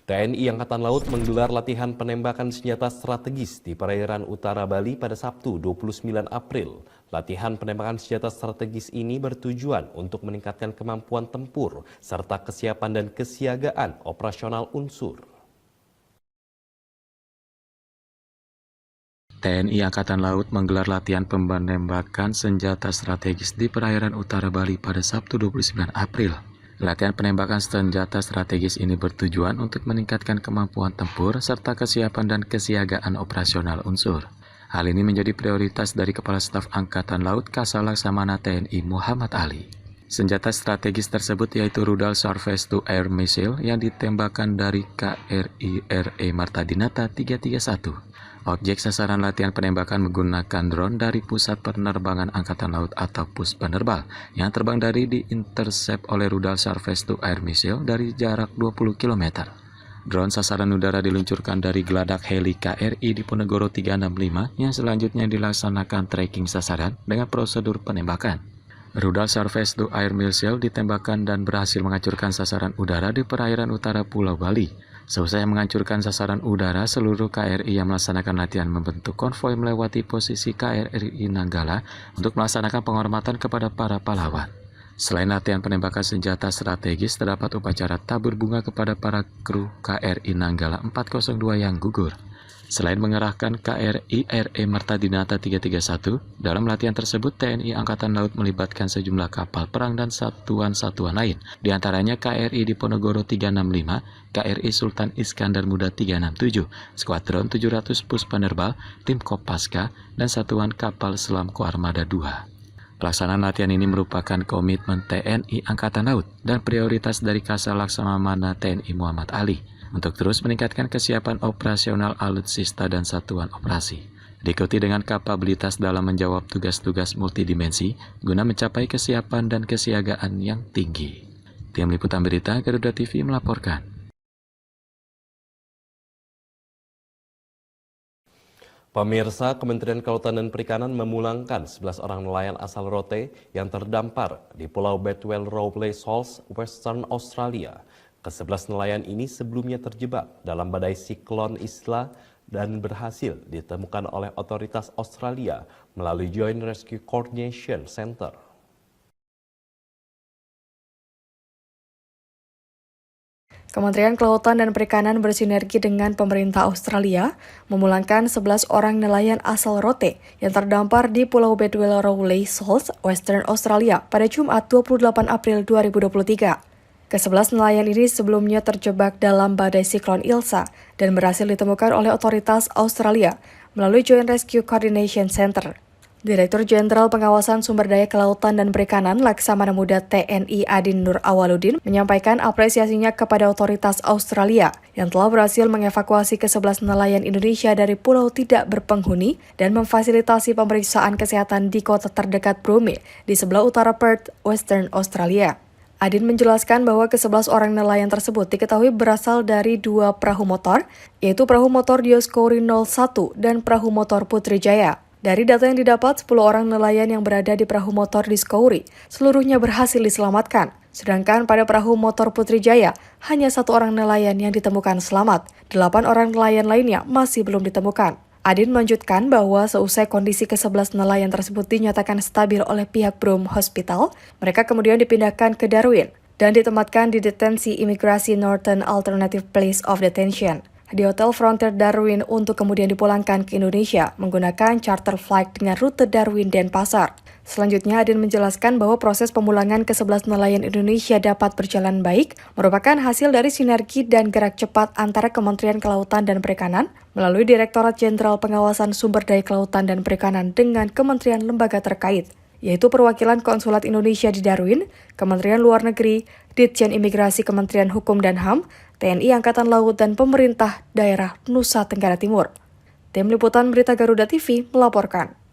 TNI Angkatan Laut menggelar latihan penembakan senjata strategis di perairan utara Bali pada Sabtu 29 April. Latihan penembakan senjata strategis ini bertujuan untuk meningkatkan kemampuan tempur serta kesiapan dan kesiagaan operasional unsur. TNI Angkatan Laut menggelar latihan penembakan senjata strategis di perairan utara Bali pada Sabtu 29 April. Latihan penembakan senjata strategis ini bertujuan untuk meningkatkan kemampuan tempur serta kesiapan dan kesiagaan operasional unsur. Hal ini menjadi prioritas dari Kepala Staf Angkatan Laut Kasal Laksamana TNI Muhammad Ali. Senjata strategis tersebut yaitu rudal Surface to Air Missile yang ditembakkan dari KRI RE Marta Dinata 331. Objek sasaran latihan penembakan menggunakan drone dari Pusat Penerbangan Angkatan Laut atau Puspenerbal yang terbang dari diintersep oleh rudal Surface to Air Missile dari jarak 20 km. Drone sasaran udara diluncurkan dari geladak heli KRI Diponegoro 365 yang selanjutnya dilaksanakan tracking sasaran dengan prosedur penembakan. Rudal Surface to Air Missile ditembakkan dan berhasil menghancurkan sasaran udara di perairan utara Pulau Bali. Seusai menghancurkan sasaran udara, seluruh KRI yang melaksanakan latihan membentuk konvoi melewati posisi KRI Nanggala untuk melaksanakan penghormatan kepada para pahlawan. Selain latihan penembakan senjata strategis, terdapat upacara tabur bunga kepada para kru KRI Nanggala 402 yang gugur. Selain mengerahkan KRI RE Marta Dinata 331, dalam latihan tersebut TNI Angkatan Laut melibatkan sejumlah kapal perang dan satuan-satuan lain, diantaranya KRI Diponegoro 365, KRI Sultan Iskandar Muda 367, Skuadron 700 Puspenerbal, Tim Kopaska, dan Satuan Kapal Selam Koarmada 2. Pelaksanaan latihan ini merupakan komitmen TNI Angkatan Laut dan prioritas dari Kasal Laksamana TNI Muhammad Ali untuk terus meningkatkan kesiapan operasional alutsista dan satuan operasi, diikuti dengan kapabilitas dalam menjawab tugas-tugas multidimensi guna mencapai kesiapan dan kesiagaan yang tinggi. Tim Liputan Berita Garuda TV melaporkan. Pemirsa, Kementerian Kelautan dan Perikanan memulangkan 11 orang nelayan asal Rote yang terdampar di Pulau Bedwell Rowley Shoals, Western Australia. Ke-11 nelayan ini sebelumnya terjebak dalam badai siklon Isla dan berhasil ditemukan oleh otoritas Australia melalui Joint Rescue Coordination Center. Kementerian Kelautan dan Perikanan bersinergi dengan pemerintah Australia memulangkan 11 orang nelayan asal Rote yang terdampar di Pulau Bedwell Rowley Shoals, Western Australia pada Jumat 28 April 2023. Ke-11 nelayan ini sebelumnya terjebak dalam badai siklon Ilsa dan berhasil ditemukan oleh otoritas Australia melalui Joint Rescue Coordination Center. Direktur Jenderal Pengawasan Sumber Daya Kelautan dan Perikanan Laksamana Muda TNI Adin Nur Awaludin menyampaikan apresiasinya kepada otoritas Australia yang telah berhasil mengevakuasi ke-11 nelayan Indonesia dari pulau tidak berpenghuni dan memfasilitasi pemeriksaan kesehatan di kota terdekat Brome di sebelah utara Perth, Western Australia. Adin menjelaskan bahwa ke-11 orang nelayan tersebut diketahui berasal dari 2 perahu motor, yaitu perahu motor Dioscuri 01 dan perahu motor Putri Jaya. Dari data yang didapat, 10 orang nelayan yang berada di perahu motor Discovery seluruhnya berhasil diselamatkan. Sedangkan pada perahu motor Putri Jaya, hanya 1 orang nelayan yang ditemukan selamat. 8 orang nelayan lainnya masih belum ditemukan. Adin melanjutkan bahwa seusai kondisi ke-11 nelayan tersebut dinyatakan stabil oleh pihak Broome Hospital, mereka kemudian dipindahkan ke Darwin dan ditempatkan di detensi imigrasi Northern Alternative Place of Detention di Hotel Frontier Darwin untuk kemudian dipulangkan ke Indonesia menggunakan charter flight dengan rute Darwin Denpasar. Selanjutnya, Adin menjelaskan bahwa proses pemulangan ke-11 nelayan Indonesia dapat berjalan baik, merupakan hasil dari sinergi dan gerak cepat antara Kementerian Kelautan dan Perikanan melalui Direktorat Jenderal Pengawasan Sumber Daya Kelautan dan Perikanan dengan kementerian lembaga terkait, yaitu Perwakilan Konsulat Indonesia di Darwin, Kementerian Luar Negeri, Ditjen Imigrasi Kementerian Hukum dan HAM, TNI Angkatan Laut, dan Pemerintah Daerah Nusa Tenggara Timur. Tim Liputan Berita Garuda TV melaporkan.